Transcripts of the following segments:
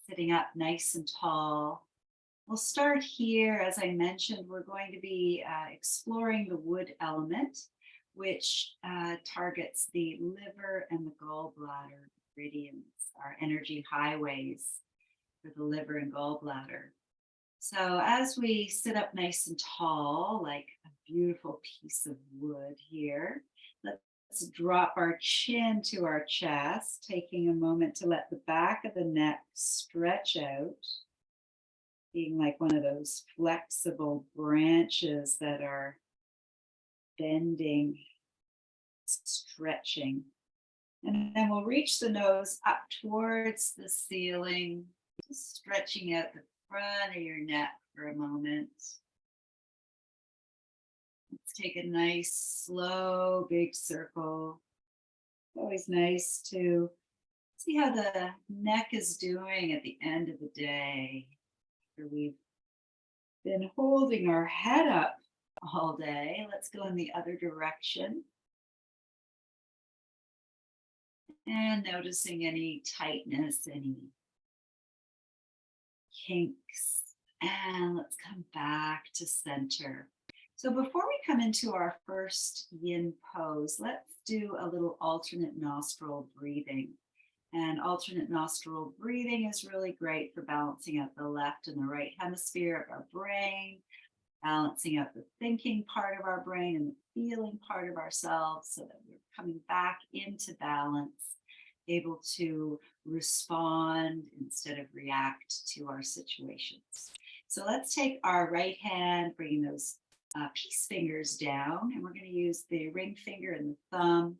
Sitting up nice and tall. We'll start here. As I mentioned, we're going to be exploring the wood element, which targets the liver and the gallbladder meridians, our energy highways for the liver and gallbladder. So as we sit up nice and tall, like a beautiful piece of wood here, let's drop our chin to our chest, taking a moment to let the back of the neck stretch out, being like one of those flexible branches that are bending, stretching. And then we'll reach the nose up towards the ceiling, just stretching out the front of your neck for a moment. Let's take a nice, slow, big circle. Always nice to see how the neck is doing at the end of the day. After we've been holding our head up all day, let's go in the other direction. And noticing any tightness, any kinks. And let's come back to center. So before we come into our first yin pose, let's do a little alternate nostril breathing. And alternate nostril breathing is really great for balancing out the left and the right hemisphere of our brain, balancing out the thinking part of our brain and the feeling part of ourselves so that we're coming back into balance, able to respond instead of react to our situations. So let's take our right hand, bringing those peace fingers down, and we're going to use the ring finger and the thumb.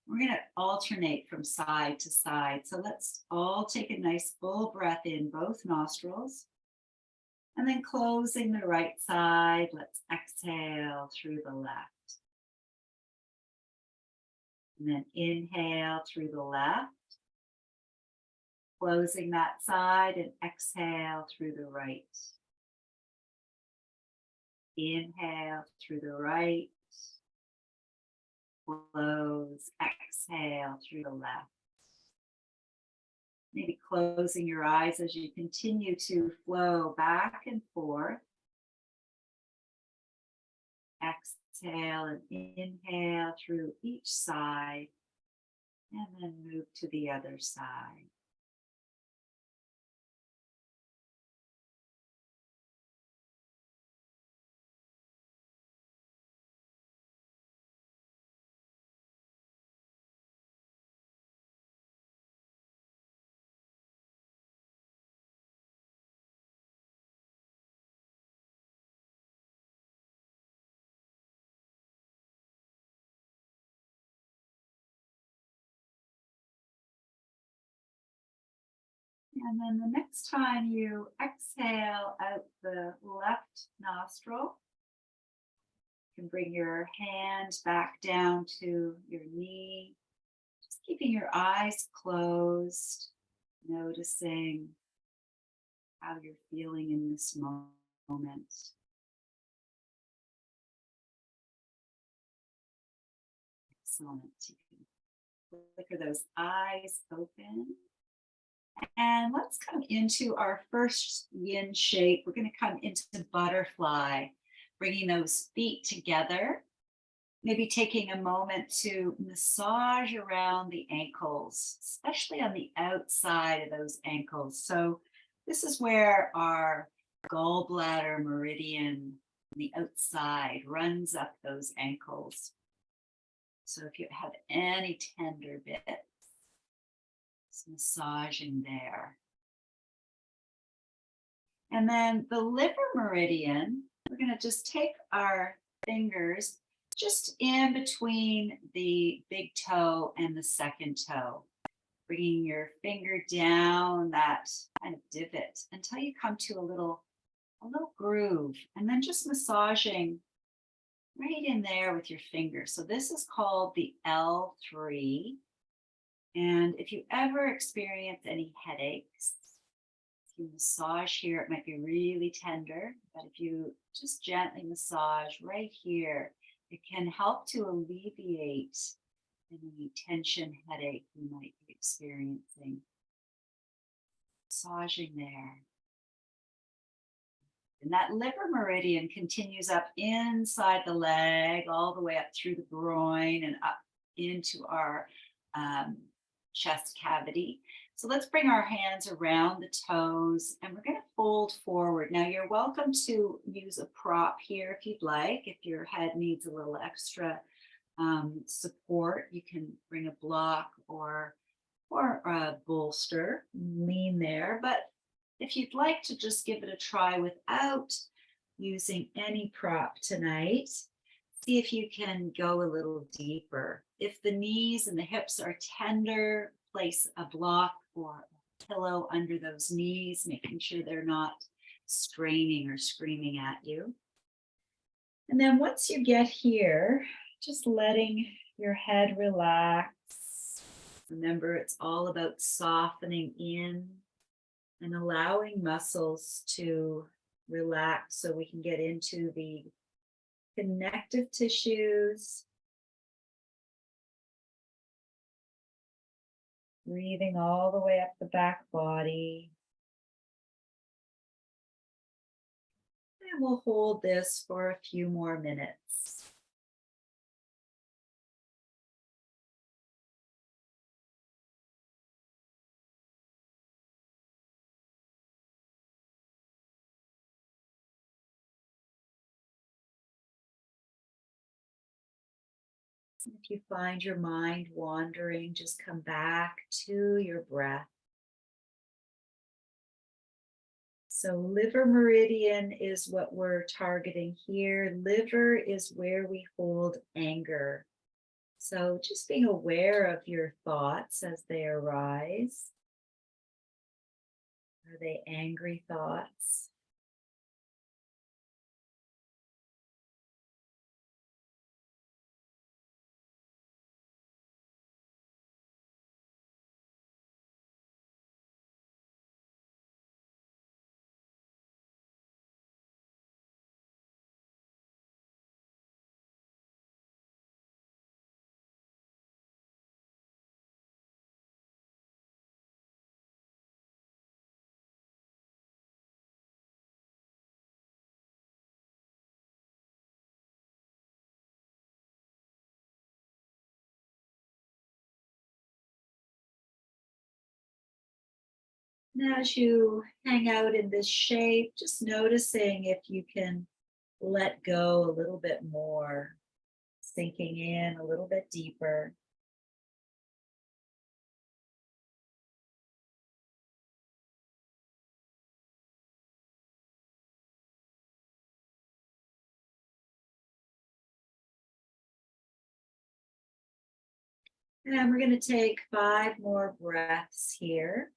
We're going to alternate from side to side. So let's all take a nice full breath in both nostrils. And then closing the right side, let's exhale through the left. And then inhale through the left. Closing that side and exhale through the right. Inhale through the right. Close, exhale through the left. Maybe closing your eyes as you continue to flow back and forth. Exhale and inhale through each side, and then move to the other side. And then the next time you exhale out the left nostril, you can bring your hand back down to your knee, just keeping your eyes closed, noticing how you're feeling in this moment. Excellent. You can flicker those eyes open. And let's come into our first yin shape. We're going to come into butterfly, bringing those feet together. Maybe taking a moment to massage around the ankles, especially on the outside of those ankles. So this is where our gallbladder meridian on the outside runs up those ankles. So if you have any tender bits, massaging there. And then the liver meridian, we're going to just take our fingers just in between the big toe and the second toe, bringing your finger down that kind of divot until you come to a little groove, and then just massaging right in there with your finger. So this is called the L3. And if you ever experience any headaches, if you massage here, it might be really tender, but if you just gently massage right here, it can help to alleviate any tension headache you might be experiencing. massaging there. And that liver meridian continues up inside the leg, all the way up through the groin and up into our chest cavity. So let's bring our hands around the toes and we're going to fold forward. Now you're welcome to use a prop here if you'd like. If your head needs a little extra support, you can bring a block or a bolster, lean there. But if you'd like to just give it a try without using any prop tonight, see if you can go a little deeper. If the knees and the hips are tender, place a block or a pillow under those knees, making sure they're not straining or screaming at you. And then once you get here, just letting your head relax. Remember, it's all about softening in and allowing muscles to relax so we can get into the connective tissues. Breathing all the way up the back body. And we'll hold this for a few more minutes. If you find your mind wandering, just come back to your breath. So liver meridian is what we're targeting here. Liver is where we hold anger. So just being aware of your thoughts as they arise. Are they angry thoughts? And as you hang out in this shape, just noticing if you can let go a little bit more, sinking in a little bit deeper. And we're going to take 5 more breaths here.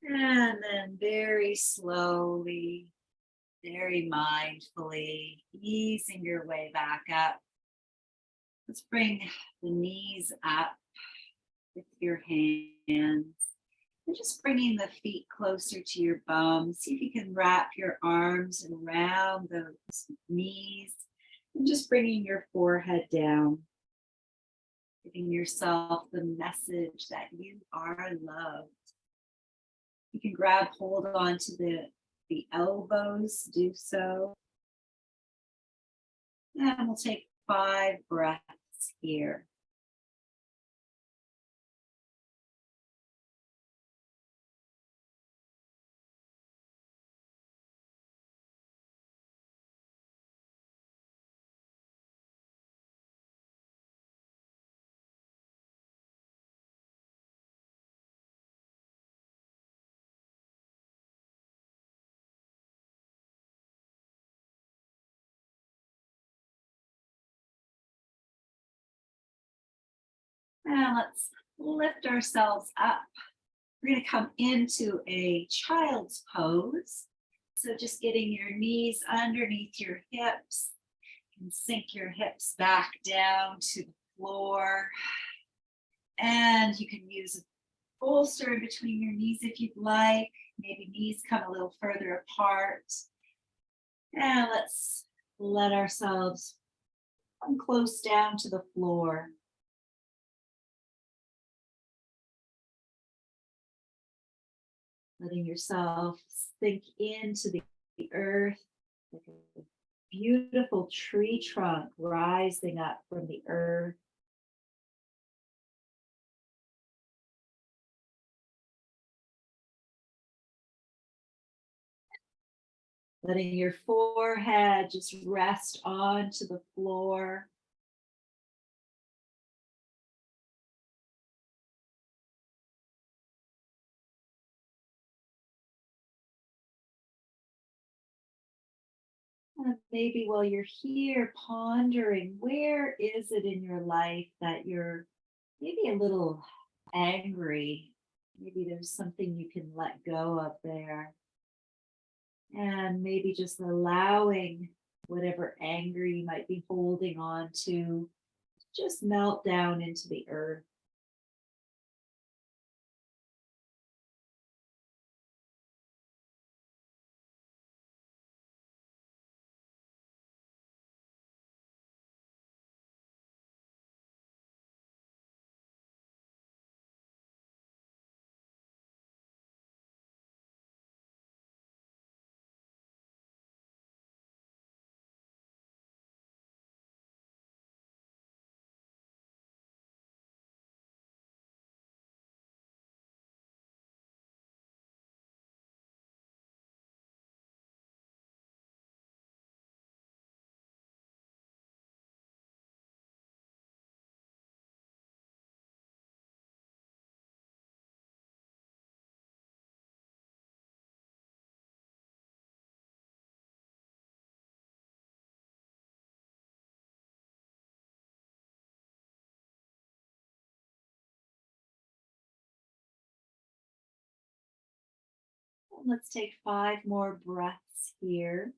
And then very slowly, very mindfully, easing your way back up. Let's bring the knees up with your hands. And just bringing the feet closer to your bum. See if you can wrap your arms around those knees. And just bringing your forehead down. Giving yourself the message that you are loved. You can hold on to the elbows, do so. And we'll take 5 breaths here. And let's lift ourselves up. We're going to come into a child's pose. So just getting your knees underneath your hips. You can sink your hips back down to the floor. And you can use a bolster in between your knees if you'd like. Maybe knees come a little further apart. And let's let ourselves come close down to the floor. Letting yourself sink into the earth, like a beautiful tree trunk rising up from the earth. Letting your forehead just rest onto the floor. And maybe while you're here pondering, where is it in your life that you're maybe a little angry? Maybe there's something you can let go of there. And maybe just allowing whatever anger you might be holding on to just melt down into the earth. And let's take 5 more breaths here.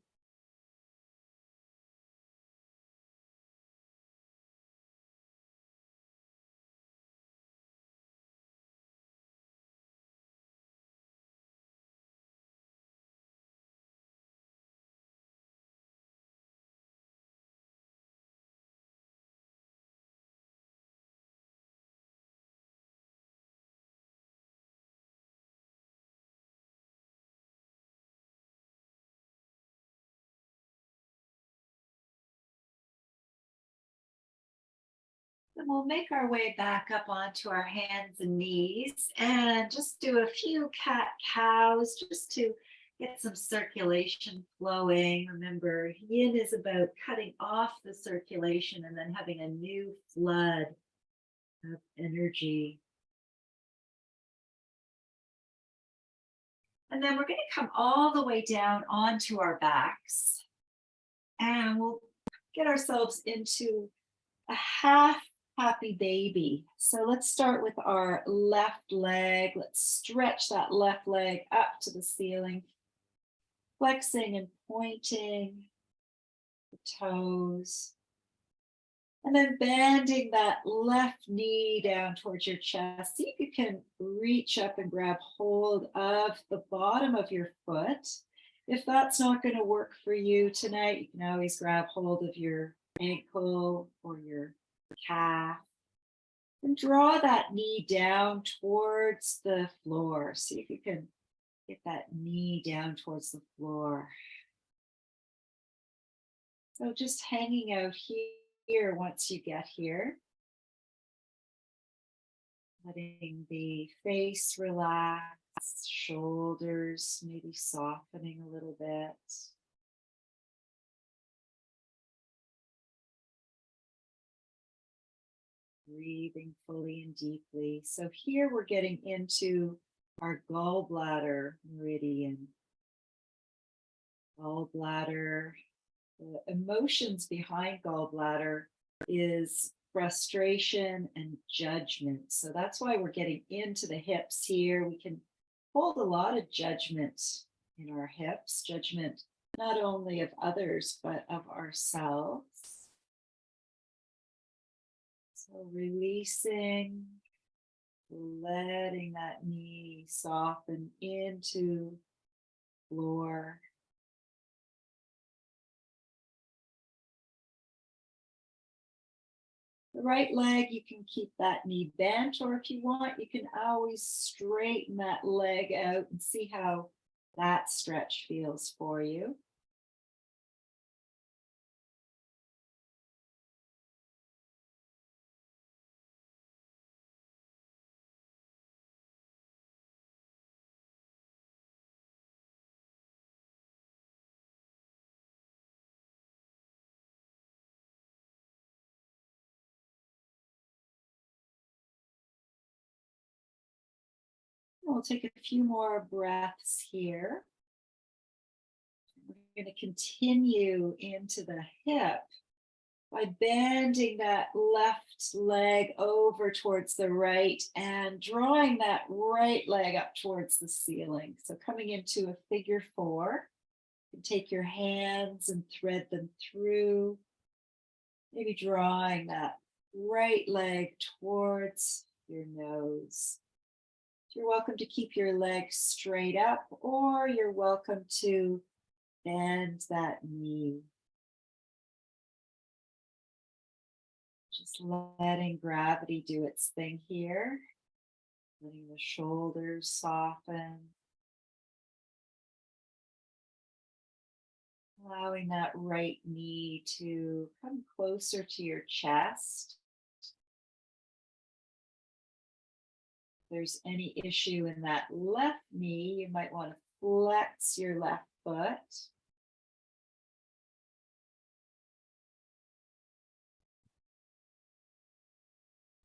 And we'll make our way back up onto our hands and knees and just do a few cat cows just to get some circulation flowing. Remember, yin is about cutting off the circulation and then having a new flood of energy. And then we're going to come all the way down onto our backs and we'll get ourselves into a half happy baby. So let's start with our left leg. Let's stretch that left leg up to the ceiling, flexing and pointing the toes. And then bending that left knee down towards your chest. See if you can reach up and grab hold of the bottom of your foot. If that's not going to work for you tonight, you can always grab hold of your ankle or your calf. And draw that knee down towards the floor. See if you can get that knee down towards the floor. So just hanging out here once you get here. Letting the face relax, shoulders maybe softening a little bit. Breathing fully and deeply. So here we're getting into our gallbladder meridian. Gallbladder, the emotions behind gallbladder is frustration and judgment. So that's why we're getting into the hips here. We can hold a lot of judgment in our hips, judgment not only of others, but of ourselves. So releasing, letting that knee soften into floor. The right leg, you can keep that knee bent, or if you want, you can always straighten that leg out and see how that stretch feels for you. We'll take a few more breaths here. We're going to continue into the hip by bending that left leg over towards the right and drawing that right leg up towards the ceiling. So coming into a figure four, you can take your hands and thread them through, maybe drawing that right leg towards your nose. You're welcome to keep your legs straight up, or you're welcome to bend that knee. Just letting gravity do its thing here. Letting the shoulders soften. Allowing that right knee to come closer to your chest. If there's any issue in that left knee, you might want to flex your left foot.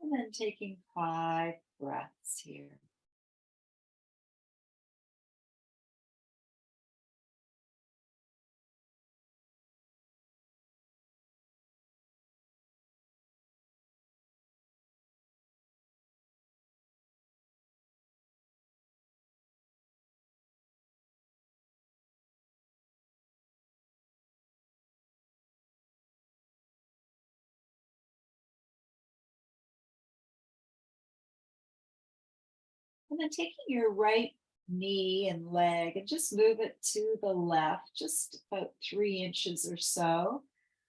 And then taking 5 breaths here. And then taking your right knee and leg and just move it to the left, just about 3 inches or so,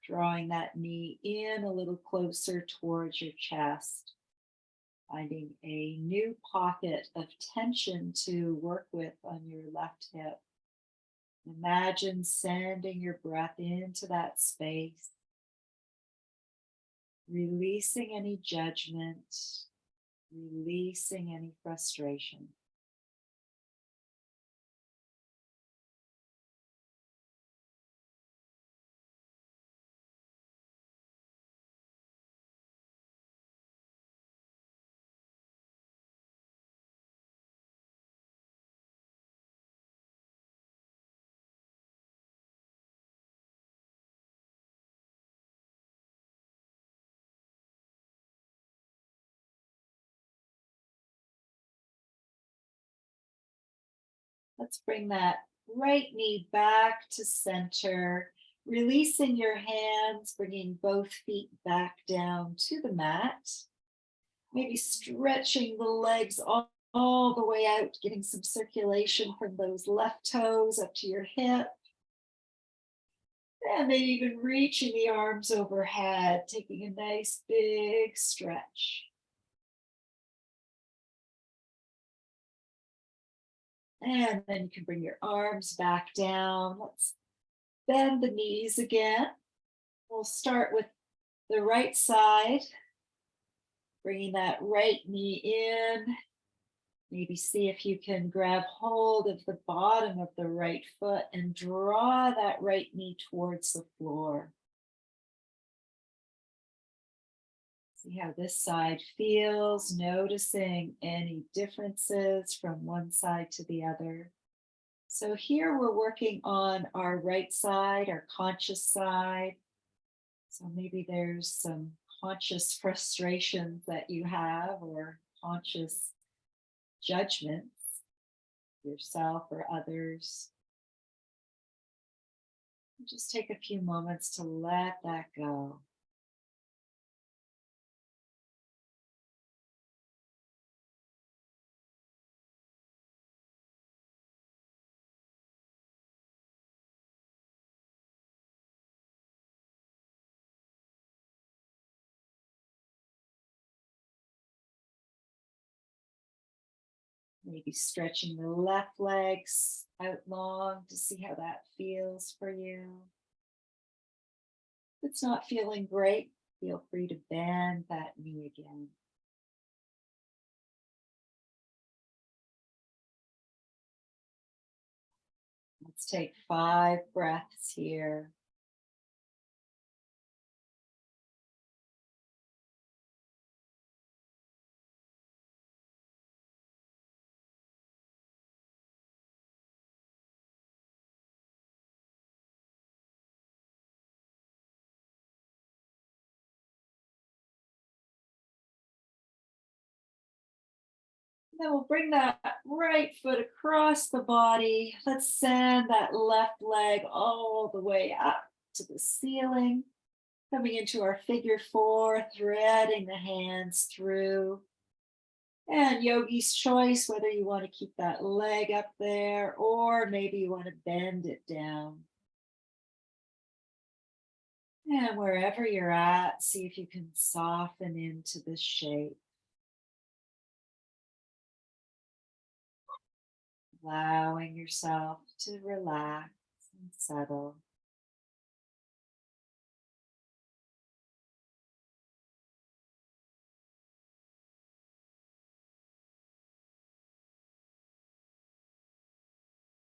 drawing that knee in a little closer towards your chest, finding a new pocket of tension to work with on your left hip. Imagine sending your breath into that space, releasing any judgment, releasing any frustration. Let's bring that right knee back to center, releasing your hands, bringing both feet back down to the mat. Maybe stretching the legs all the way out, getting some circulation from those left toes up to your hip. And then even reaching the arms overhead, taking a nice big stretch. And then you can bring your arms back down. Let's bend the knees again. We'll start with the right side, bringing that right knee in. Maybe see if you can grab hold of the bottom of the right foot and draw that right knee towards the floor. See how this side feels, noticing any differences from one side to the other. So here we're working on our right side, our conscious side. So maybe there's some conscious frustrations that you have or conscious judgments, yourself or others. Just take a few moments to let that go. Maybe stretching the left legs out long to see how that feels for you. If it's not feeling great, feel free to bend that knee again. Let's take 5 breaths here. Then we'll bring that right foot across the body. Let's send that left leg all the way up to the ceiling. Coming into our figure four, threading the hands through. And yogi's choice, whether you want to keep that leg up there or maybe you want to bend it down. And wherever you're at, see if you can soften into this shape, allowing yourself to relax and settle.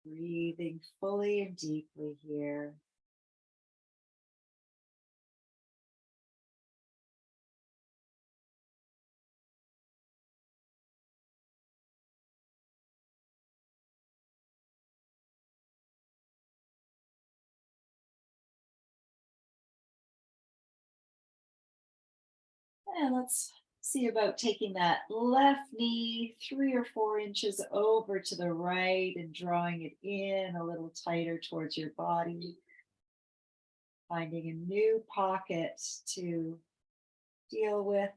Breathing fully and deeply here. And let's see about taking that left knee 3 or 4 inches over to the right and drawing it in a little tighter towards your body. Finding a new pocket to deal with.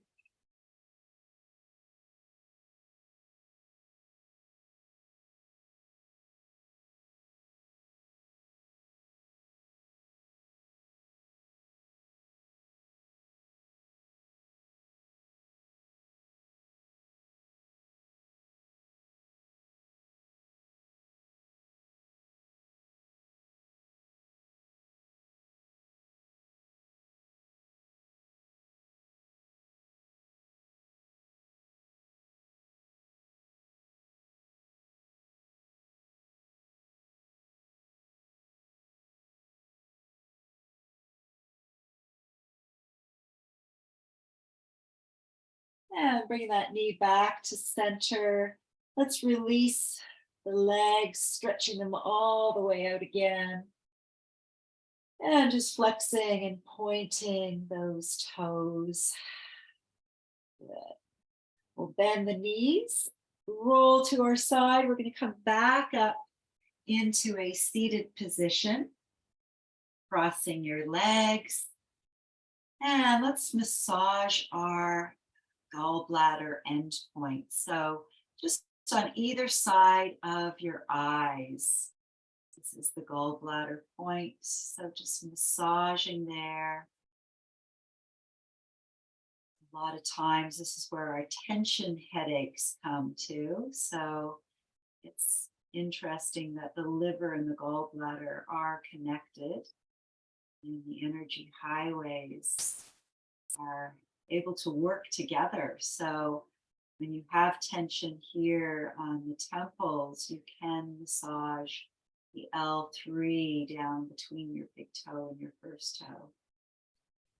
And bring that knee back to center. Let's release the legs, stretching them all the way out again. And just flexing and pointing those toes. Good. We'll bend the knees, roll to our side. We're going to come back up into a seated position, crossing your legs. And let's massage our gallbladder endpoint. So just on either side of your eyes. This is the gallbladder point. So just massaging there. A lot of times this is where our tension headaches come to. So it's interesting that the liver and the gallbladder are connected, and the energy highways are able to work together. So when you have tension here on the temples, you can massage the L3 down between your big toe and your first toe.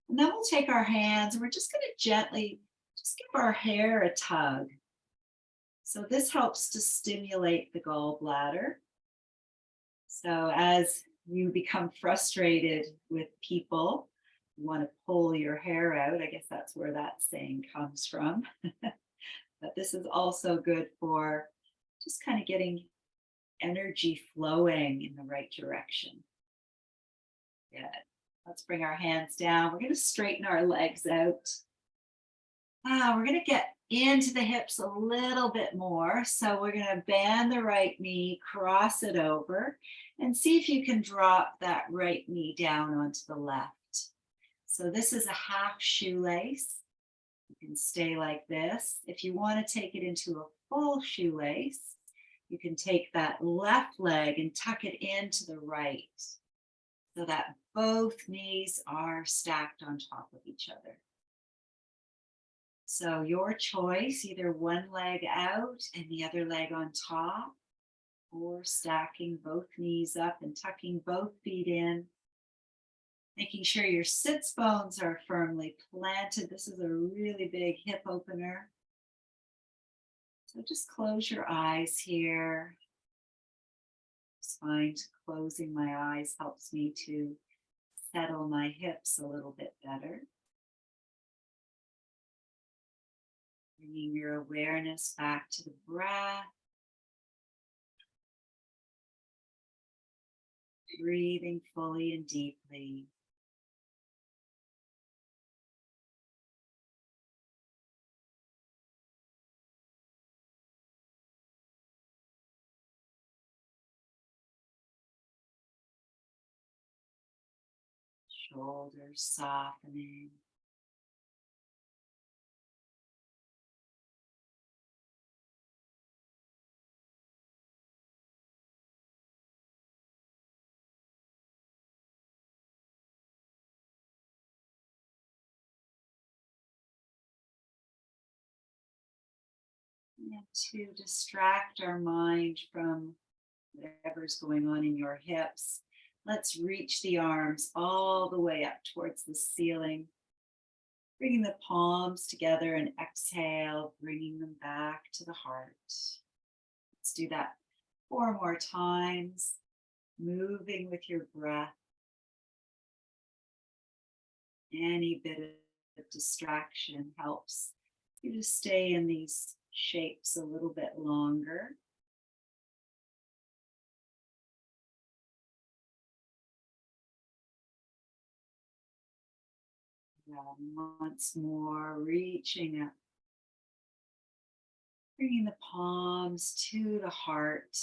And then we'll take our hands and we're just going to gently just give our hair a tug. So this helps to stimulate the gallbladder. So as you become frustrated with people, you want to pull your hair out. I guess that's where that saying comes from. But this is also good for just kind of getting energy flowing in the right direction. Good. Let's bring our hands down. We're going to straighten our legs out. We're going to get into the hips a little bit more. So we're going to bend the right knee, cross it over, and see if you can drop that right knee down onto the left. So this is a half shoelace. You can stay like this. If you want to take it into a full shoelace, you can take that left leg and tuck it into the right so that both knees are stacked on top of each other. So your choice, either one leg out and the other leg on top, or stacking both knees up and tucking both feet in, making sure your sits bones are firmly planted. This is a really big hip opener. So just close your eyes here. Just find closing my eyes helps me to settle my hips a little bit better. Bringing your awareness back to the breath. Breathing fully and deeply. Shoulders softening. And to distract our mind from whatever's going on in your hips, let's reach the arms all the way up towards the ceiling. Bringing the palms together and exhale, bringing them back to the heart. Let's do that 4 more times, moving with your breath. Any bit of distraction helps you to stay in these shapes a little bit longer. Once more, reaching up, bringing the palms to the heart.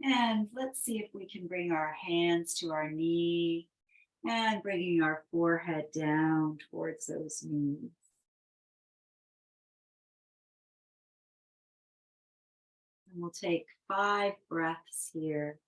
And let's see if we can bring our hands to our knee and bringing our forehead down towards those knees. And we'll take 5 breaths here.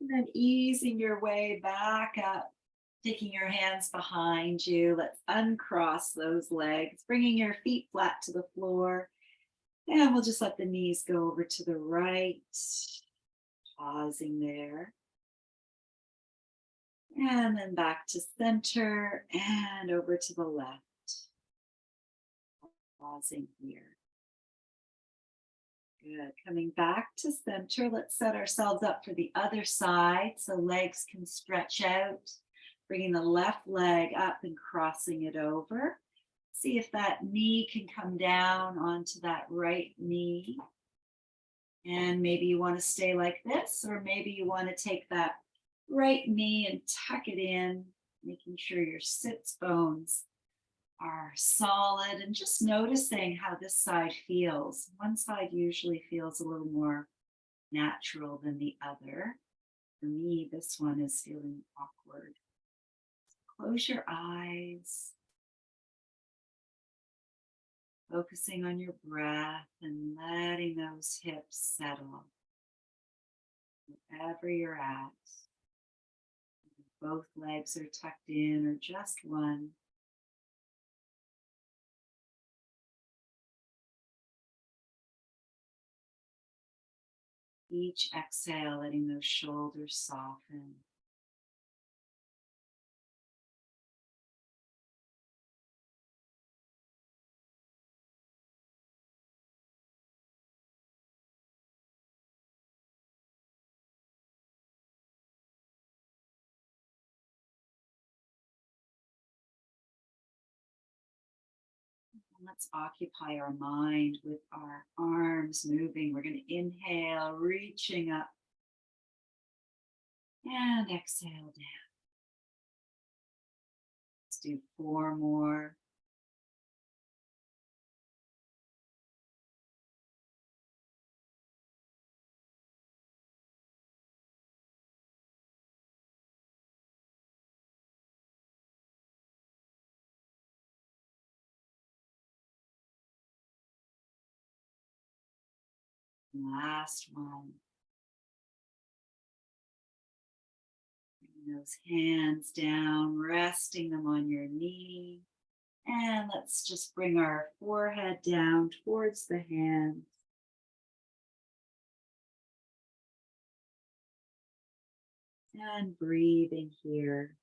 And then easing your way back up, taking your hands behind you. Let's uncross those legs, bringing your feet flat to the floor. And we'll just let the knees go over to the right, pausing there. And then back to center and over to the left, pausing here. Good. Coming back to center, let's set ourselves up for the other side so legs can stretch out. Bringing the left leg up and crossing it over. See if that knee can come down onto that right knee. And maybe you want to stay like this, or maybe you want to take that right knee and tuck it in, making sure your sits bones are solid and just noticing how this side feels. One side usually feels a little more natural than the other. For me, this one is feeling awkward. Close your eyes, focusing on your breath and letting those hips settle wherever you're at. Both legs are tucked in or just one. Each exhale, letting those shoulders soften. Let's occupy our mind with our arms moving. We're going to inhale, reaching up, and exhale down. Let's do 4 more. Last one. Bring those hands down, resting them on your knee. And let's just bring our forehead down towards the hands. And breathing here.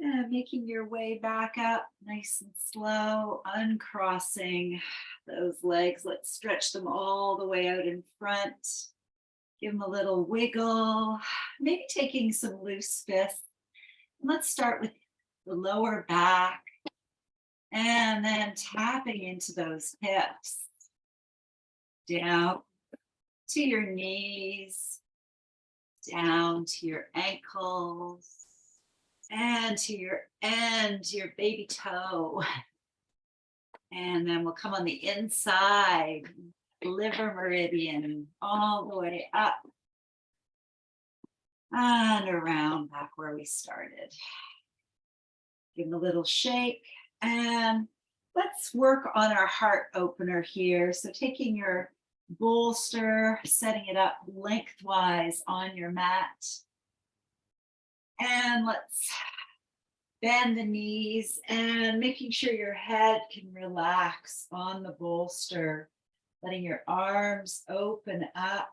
And making your way back up nice and slow, uncrossing those legs. Let's stretch them all the way out in front. Give them a little wiggle, maybe taking some loose fists. And let's start with the lower back and then tapping into those hips down to your knees, down to your ankles, and to your end, your baby toe. And then we'll come on the inside, liver meridian, all the way up and around back where we started. Give them a little shake. And let's work on our heart opener here. So taking your bolster, setting it up lengthwise on your mat. And let's bend the knees and making sure your head can relax on the bolster, letting your arms open up.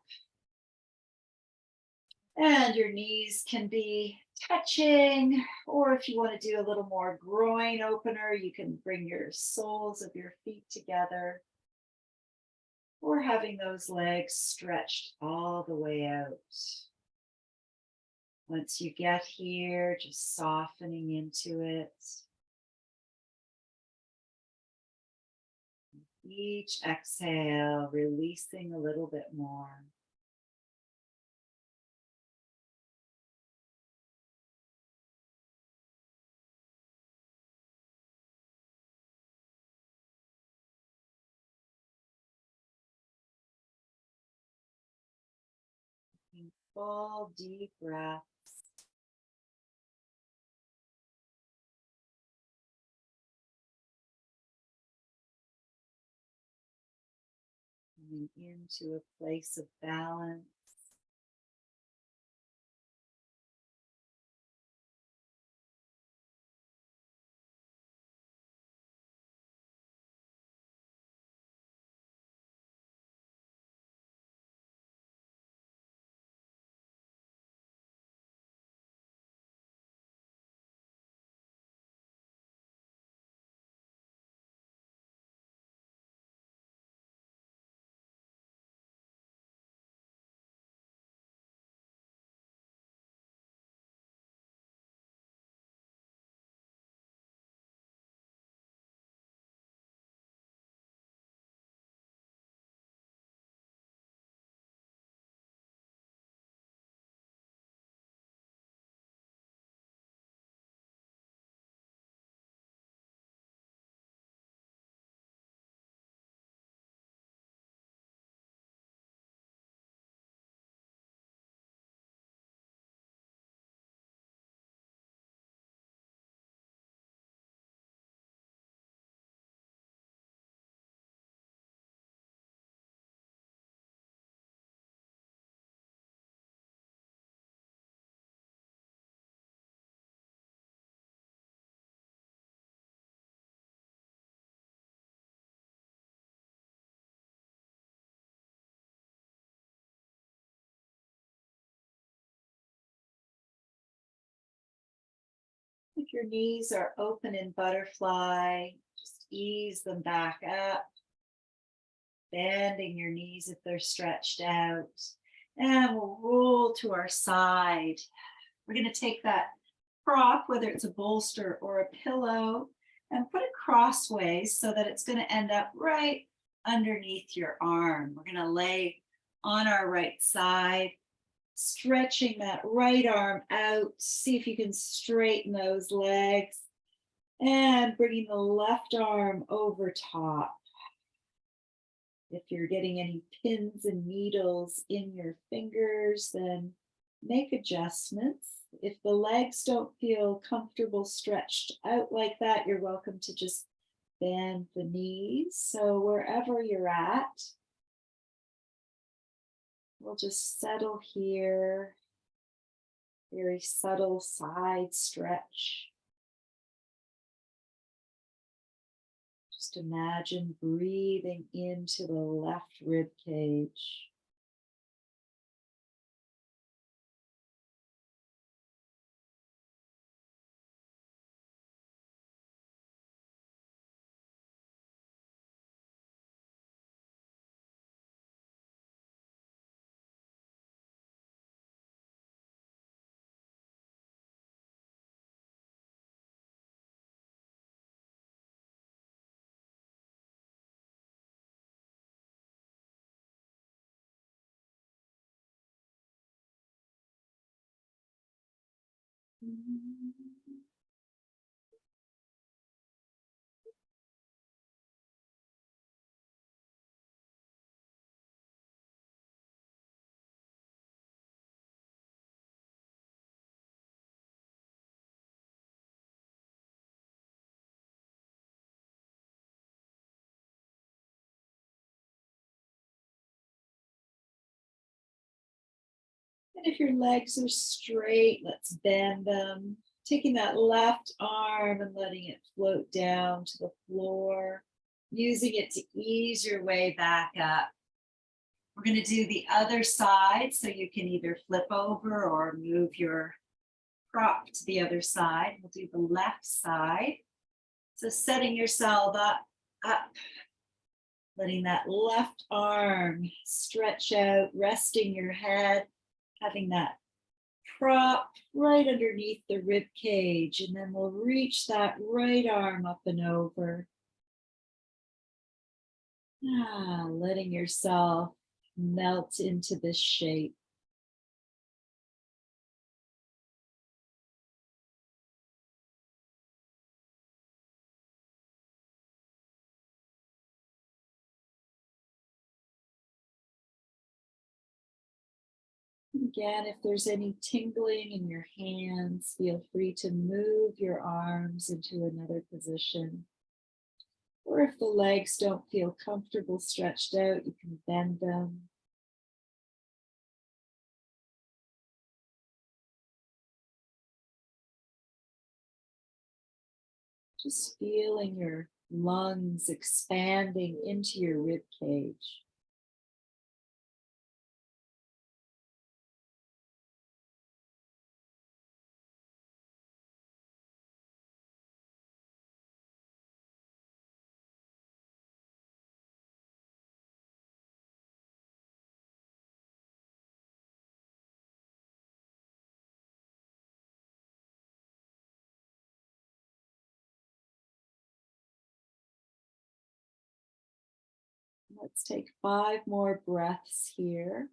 And your knees can be touching, or if you want to do a little more groin opener, you can bring your soles of your feet together, or having those legs stretched all the way out. Once you get here, just softening into it. Each exhale, releasing a little bit more. Full deep breath. Coming into a place of balance. If your knees are open in butterfly, just ease them back up, bending your knees if they're stretched out. And we'll roll to our side. We're going to take that prop, whether it's a bolster or a pillow, and put it crossways so that it's going to end up right underneath your arm. We're going to lay on our right side, stretching that right arm out. See if you can straighten those legs and bringing the left arm over top. If you're getting any pins and needles in your fingers, then make adjustments. If the legs don't feel comfortable stretched out like that, you're welcome to just bend the knees. So wherever you're at, we'll just settle here. Very subtle side stretch. Just imagine breathing into the left rib cage. And if your legs are straight, let's bend them. Taking that left arm and letting it float down to the floor, using it to ease your way back up. We're going to do the other side, so you can either flip over or move your prop to the other side. We'll do the left side. So setting yourself up, letting that left arm stretch out, resting your head, having that prop right underneath the rib cage, and then we'll reach that right arm up and over. Letting yourself melt into this shape. Again, if there's any tingling in your hands, feel free to move your arms into another position. Or if the legs don't feel comfortable stretched out, you can bend them. Just feeling your lungs expanding into your rib cage. Let's take 5 more breaths here.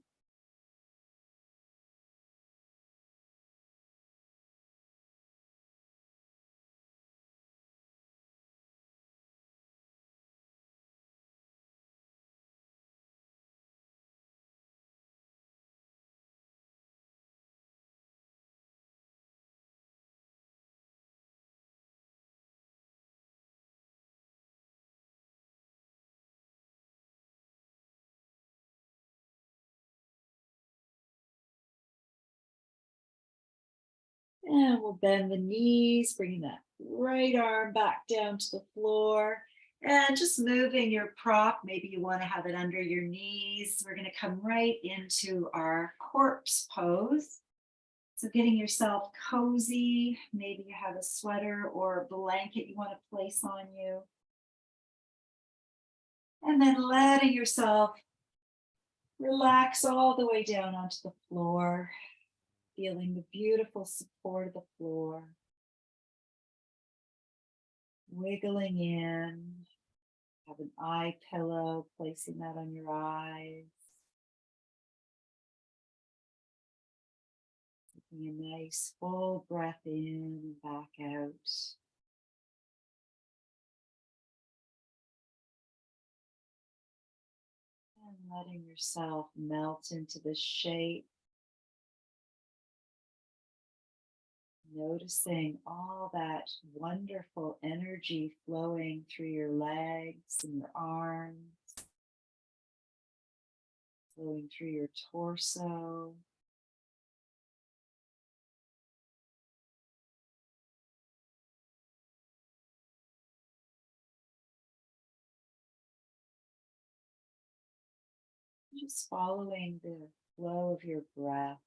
And we'll bend the knees, bringing that right arm back down to the floor. And just moving your prop, maybe you want to have it under your knees. We're going to come right into our corpse pose. So getting yourself cozy, maybe you have a sweater or a blanket you want to place on you. And then letting yourself relax all the way down onto the floor, feeling the beautiful support of the floor. Wiggling in, have an eye pillow, placing that on your eyes. Taking a nice full breath in and back out. And letting yourself melt into the shape. Noticing all that wonderful energy flowing through your legs and your arms, flowing through your torso. Just following the flow of your breath.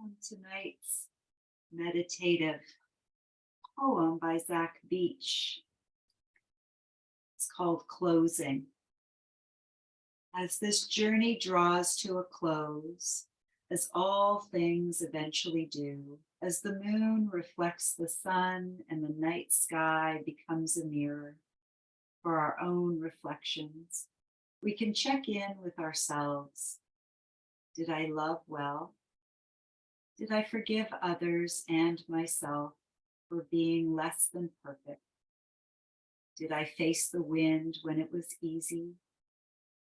On tonight's meditative poem by Zach Beach. It's called Closing. As this journey draws to a close, as all things eventually do, as the moon reflects the sun and the night sky becomes a mirror for our own reflections, we can check in with ourselves. Did I love well? Did I forgive others and myself for being less than perfect? Did I face the wind when it was easy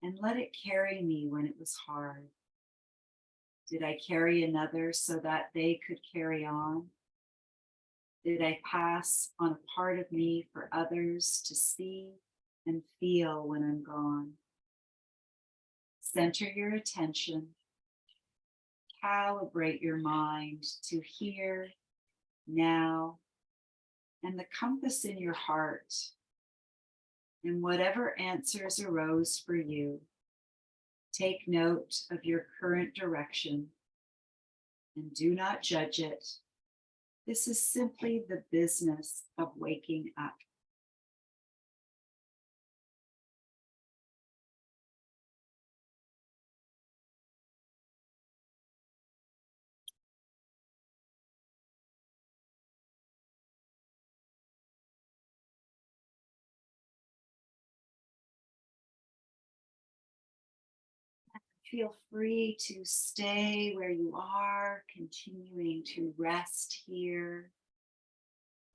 and let it carry me when it was hard? Did I carry another so that they could carry on? Did I pass on a part of me for others to see and feel when I'm gone? Center your attention. Calibrate your mind to here, now, and the compass in your heart. And whatever answers arose for you, take note of your current direction and do not judge it. This is simply the business of waking up. Feel free to stay where you are, continuing to rest here.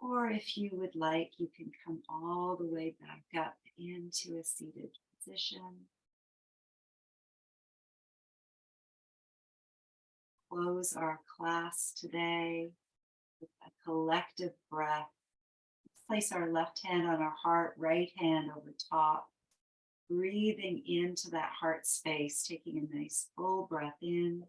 Or if you would like, you can come all the way back up into a seated position. Close our class today with a collective breath. Place our left hand on our heart, right hand over top. Breathing into that heart space, taking a nice full breath in